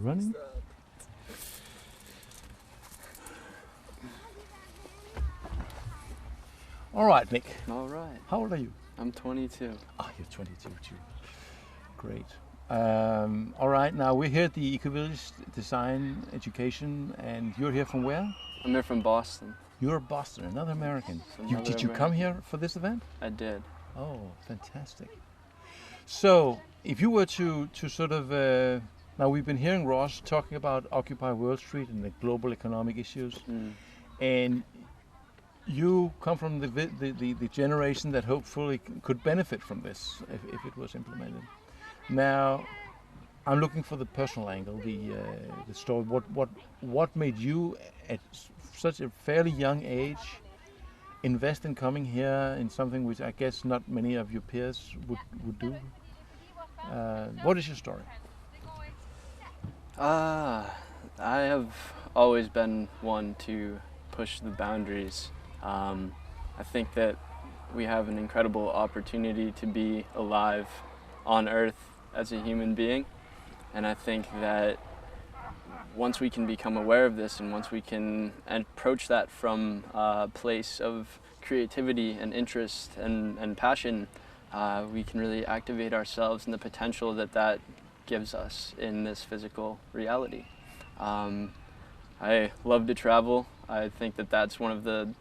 running? All right, Nick. All right. How old are you? I'm 22. Ah, you're 22 too. Great. All right, now we're here at the Ecovillage Design Education, and you're here from where? I'm here from Boston. You're Boston, another American. Another Did you come American. here for this event? I did. Oh, fantastic. So, if you were to sort of, now we've been hearing Ross talking about Occupy Wall Street and the global economic issues, and you come from the generation that hopefully could benefit from this if it was implemented. Now, I'm looking for the personal angle, the story. What made you at such a fairly young age invest in coming here in something which I guess not many of your peers would do? What is your story? I have always been one to push the boundaries. I think that we have an incredible opportunity to be alive on Earth as a human being, and I think that once we can become aware of this and once we can approach that from a place of creativity and interest and passion, we can really activate ourselves and the potential that gives us in this physical reality. I love to travel. I think that that's one of the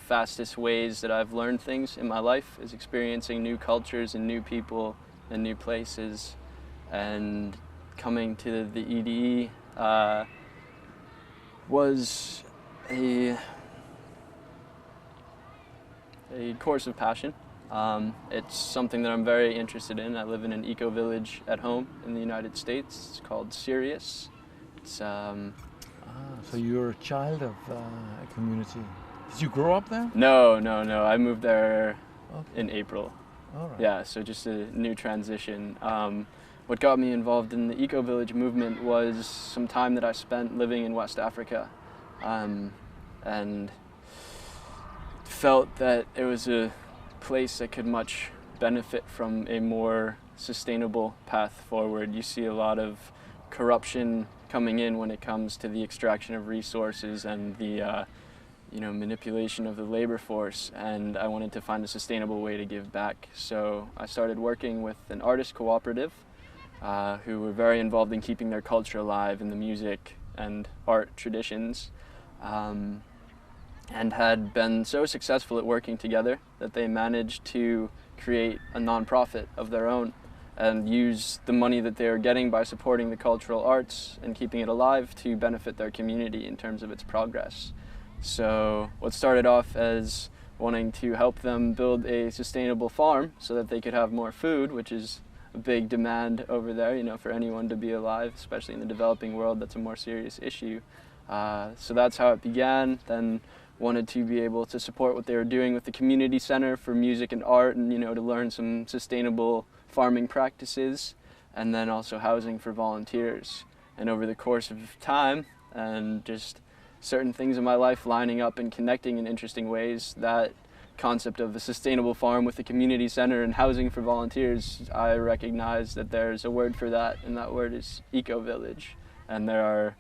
fastest ways that I've learned things in my life, is experiencing new cultures and new people and new places. And coming to the EDE was a course of passion. It's something that I'm very interested in. I live in an eco-village at home in the United States. It's called Sirius. It's so you're a child of a community. Did you grow up there? No. I moved there in Okay. April. All right. Yeah, so just a new transition. What got me involved in the eco-village movement was some time that I spent living in West Africa, and felt that it was a place that could much benefit from a more sustainable path forward. You see a lot of corruption coming in when it comes to the extraction of resources and the manipulation of the labor force, and I wanted to find a sustainable way to give back. So I started working with an artist cooperative who were very involved in keeping their culture alive in the music and art traditions, and had been so successful at working together that they managed to create a nonprofit of their own and use the money that they were getting by supporting the cultural arts and keeping it alive to benefit their community in terms of its progress. So what started off as wanting to help them build a sustainable farm so that they could have more food, which is a big demand over there, for anyone to be alive, especially in the developing world. That's a more serious issue. So that's how it began. Then wanted to be able to support what they were doing with the community center for music and art, and to learn some sustainable farming practices, and then also housing for volunteers. And over the course of time and just certain things in my life lining up and connecting in interesting ways, that concept of a sustainable farm with a community center and housing for volunteers, I recognize that there's a word for that, and that word is eco-village. And there are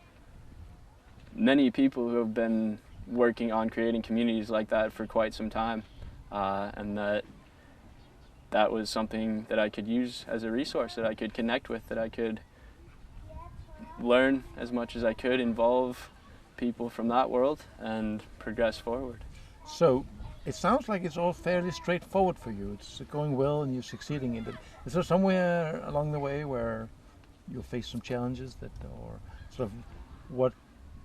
many people who have been working on creating communities like that for quite some time, and that was something that I could use as a resource, that I could connect with, that I could learn as much as I could, involve people from that world, and progress forward. So it sounds like it's all fairly straightforward for you. It's going well and you're succeeding in it. Is there somewhere along the way where you'll face some challenges or sort of what?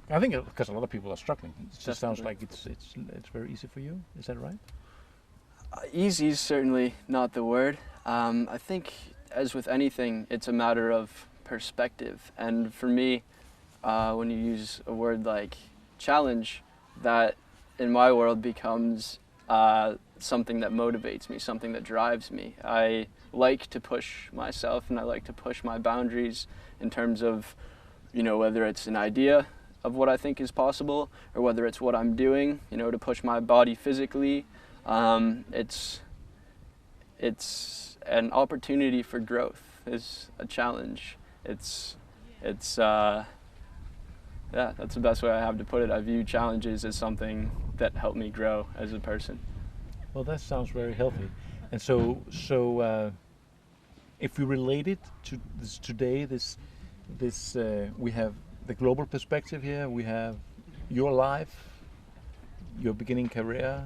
I think because a lot of people are struggling. It just sounds like it's very easy for you. Is that right? Easy is certainly not the word. I think, as with anything, it's a matter of perspective. And for me, when you use a word like challenge, that in my world becomes something that motivates me, something that drives me. I like to push myself, and I like to push my boundaries in terms of, whether it's an idea of what I think is possible, or whether it's what I'm doing, to push my body physically. It's an opportunity for growth is a challenge. It's it's yeah, that's the best way I have to put it. I view challenges as something that help me grow as a person. Well, that sounds very healthy. And so if we relate it to this today, this we have the global perspective here. We have your life, your beginning career.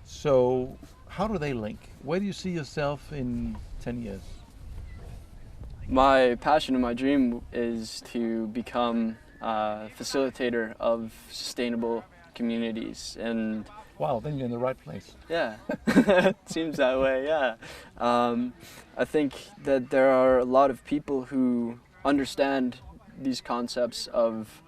So how do they link? Where do you see yourself in 10 years? My passion and my dream is to become a facilitator of sustainable communities, and Wow, then you're in the right place. yeah, it seems that way, yeah. I think that there are a lot of people who understand these concepts of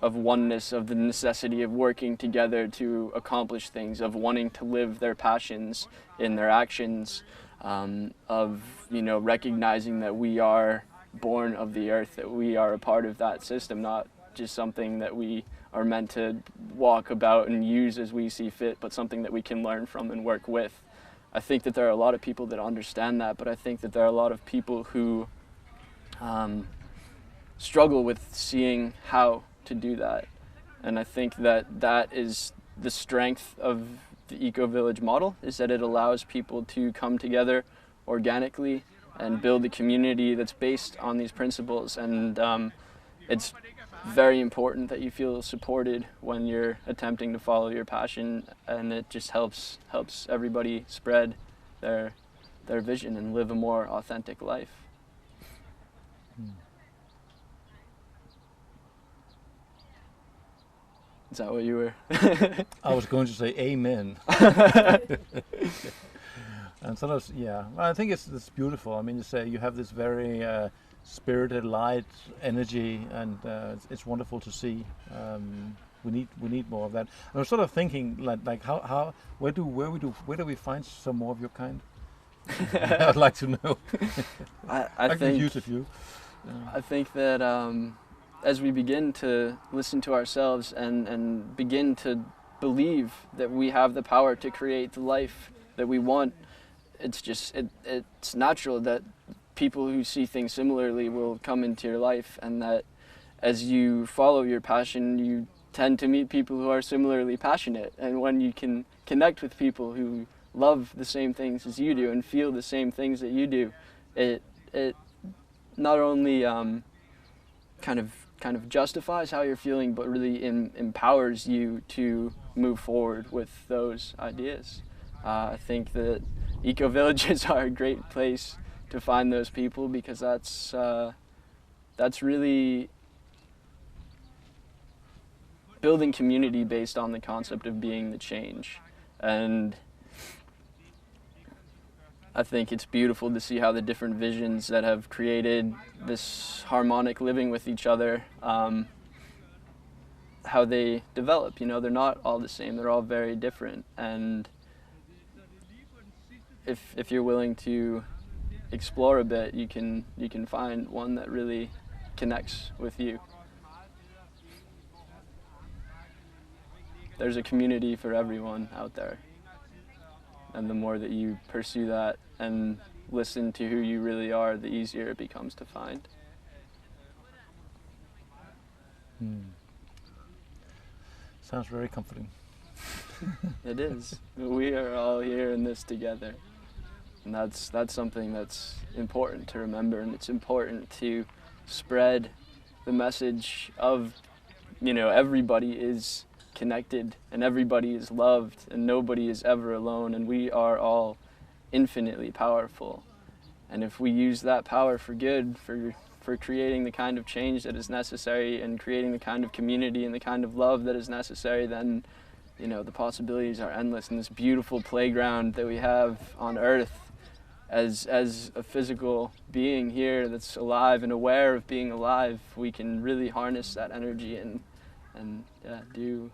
oneness, of the necessity of working together to accomplish things, of wanting to live their passions in their actions, of, you know, recognizing that we are born of the earth, that we are a part of that system, not just something that we are meant to walk about and use as we see fit, but something that we can learn from and work with. I think that there are a lot of people that understand that, but I think that there are a lot of people who struggle with seeing how to do that. And I think that that is the strength of the Ecovillage model, is that it allows people to come together organically and build a community that's based on these principles. And it's very important that you feel supported when you're attempting to follow your passion, and it just helps everybody spread their vision and live a more authentic life. Is that what you were? I was going to say amen. And sort of, yeah, I think it's beautiful. I mean, you say you have this very spirited, light energy, and it's wonderful to see. We need more of that. And I was sort of thinking, like how where do we find some more of your kind? I'd like to know. I could think use a few. I think that as we begin to listen to ourselves and begin to believe that we have the power to create the life that we want, it's natural that people who see things similarly will come into your life, and that as you follow your passion, you tend to meet people who are similarly passionate. And when you can connect with people who love the same things as you do and feel the same things that you do, it not only kind of justifies how you're feeling, but really empowers you to move forward with those ideas. I think that eco-villages are a great place to find those people, because that's really building community based on the concept of being the change. And I think it's beautiful to see how the different visions that have created this harmonic living with each other, how they develop. You know, they're not all the same, they're all very different. And if you're willing to explore a bit, you can find one that really connects with you. There's a community for everyone out there, and the more that you pursue that and listen to who you really are, the easier it becomes to find. Sounds very comforting. It is. We are all here in this together. And that's something that's important to remember, and it's important to spread the message of, you know, everybody is connected and everybody is loved and nobody is ever alone, and we are all infinitely powerful. And if we use that power for good, for creating the kind of change that is necessary and creating the kind of community and the kind of love that is necessary, then, you know, the possibilities are endless. And this beautiful playground that we have on Earth, as a physical being here that's alive and aware of being alive, we can really harness that energy and yeah, do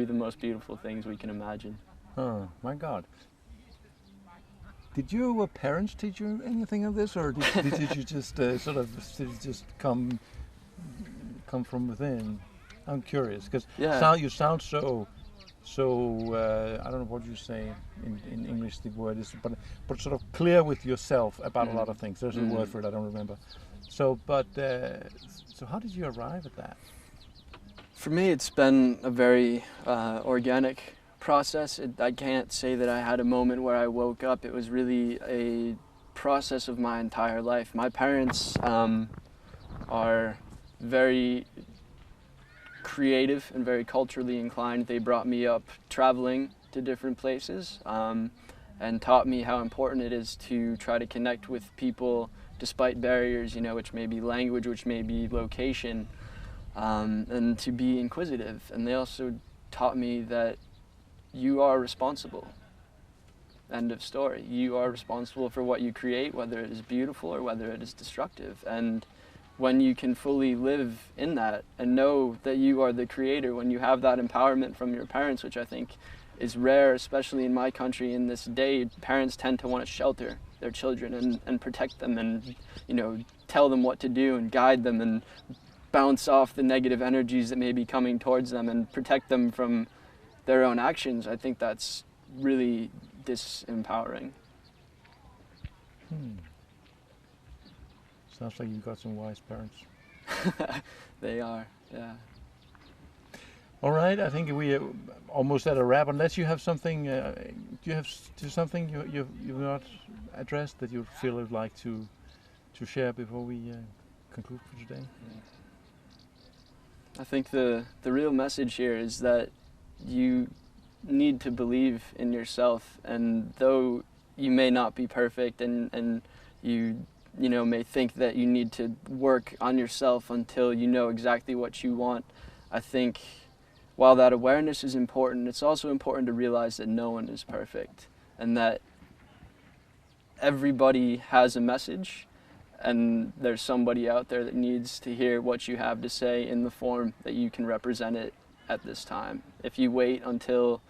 the most beautiful things we can imagine. Oh my God! Did your parents teach you anything of this, or did you just come from within? I'm curious, because you sound so I don't know what you say in English the word is, but sort of clear with yourself about a lot of things. There's a word for it, I don't remember. So, but so how did you arrive at that? For me, it's been a very organic process. I can't say that I had a moment where I woke up. It was really a process of my entire life. My parents are very creative and very culturally inclined. They brought me up traveling to different places and taught me how important it is to try to connect with people despite barriers, you know, which may be language, which may be location, and to be inquisitive. And they also taught me that you are responsible. End of story. You are responsible for what you create, whether it is beautiful or whether it is destructive. And when you can fully live in that and know that you are the creator, when you have that empowerment from your parents, which I think is rare, especially in my country in this day, parents tend to want to shelter their children and protect them and, you know, tell them what to do and guide them and bounce off the negative energies that may be coming towards them and protect them from their own actions. I think that's really disempowering. Sounds like you've got some wise parents. They are, yeah. All right, I think we are almost at a wrap. Unless you have something, do you have something you've not addressed that you feel you'd like to share before we conclude for today? I think the real message here is that you need to believe in yourself, and though you may not be perfect and you know may think that you need to work on yourself until you know exactly what you want, I think while that awareness is important, it's also important to realize that no one is perfect and that everybody has a message, and there's somebody out there that needs to hear what you have to say in the form that you can represent it at this time. If you wait until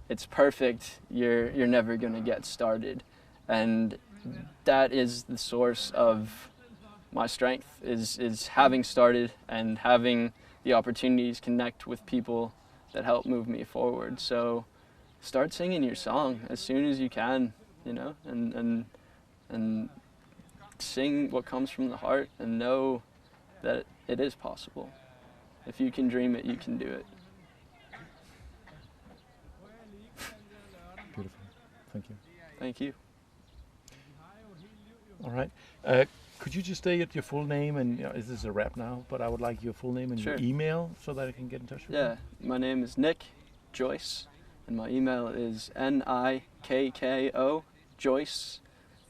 it's perfect, you're never going to get started. And that is the source of my strength, is having started and having the opportunities connect with people that help move me forward. So start singing your song as soon as you can, you know, and sing what comes from the heart and know that it is possible. If you can dream it, you can do it. Beautiful. Thank you. Thank you. All right. Could you just state your full name, and this is a wrap now, but I would like your full name and Sure. your email so that I can get in touch with you. Yeah, my name is Nick Joyce, and my email is nikko Joyce,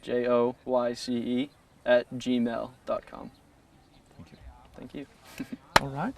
JOYCE, @gmail.com. Thank you. Thank you. All right.